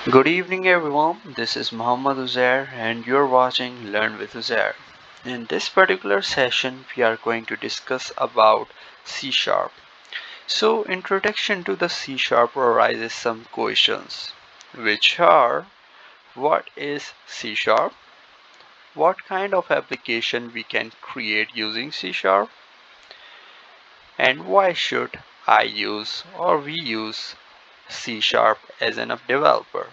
Good evening everyone, this is Muhammad Uzair and you're watching Learn with Uzair. In this particular session we are going to discuss about C Sharp. So introduction to the C Sharp arises some questions which are: what is C Sharp? What kind of application we can create using C Sharp? And why should I use or we use C Sharp as an developer?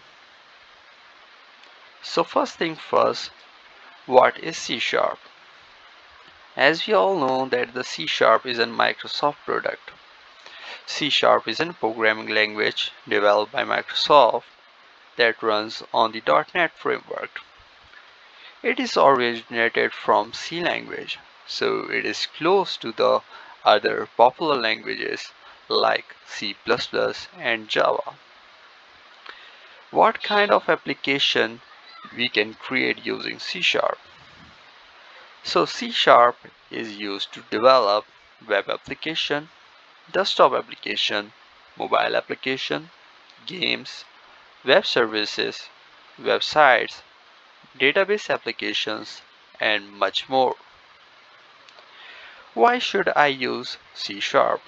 So first thing first, what is C Sharp? As we all know that the C Sharp is a Microsoft product. C Sharp is a programming language developed by Microsoft that runs on the .NET framework. It is originated from C language, so it is close to the other popular languages like C++ and Java. What kind of application we can create using C Sharp? So C Sharp is used to develop web application, desktop application, mobile application, games, web services, websites, database applications, and much more. Why should I use C Sharp?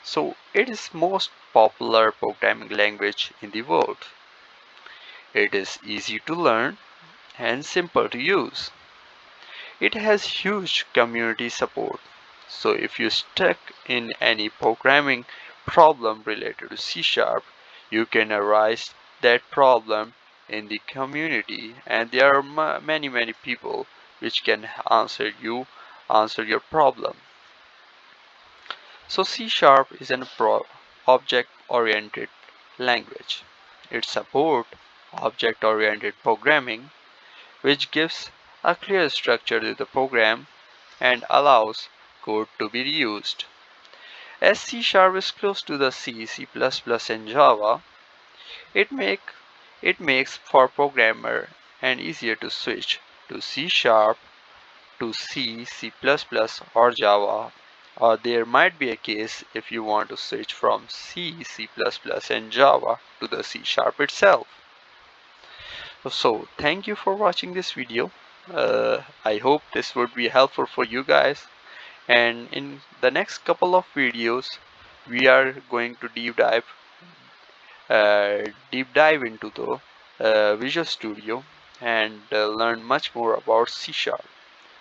So it is most popular programming language in the world. It is easy to learn and simple to use. It has huge community support. So if you stuck in any programming problem related to C Sharp, you can arise that problem in the community, and there are many people which can answer your problem. So C Sharp is an object oriented language. It supports object oriented programming, which gives a clear structure to the program and allows code to be reused. As C Sharp is close to the C, C++, and Java, it, make, it makes for programmer and easier to switch to C Sharp, to C, C++, or Java, or there might be a case if you want to switch from C, C++, and Java to the C Sharp itself. So thank you for watching this video. I hope this would be helpful for you guys, and in the next couple of videos we are going to deep dive into the Visual Studio and learn much more about C Sharp.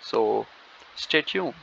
So stay tuned.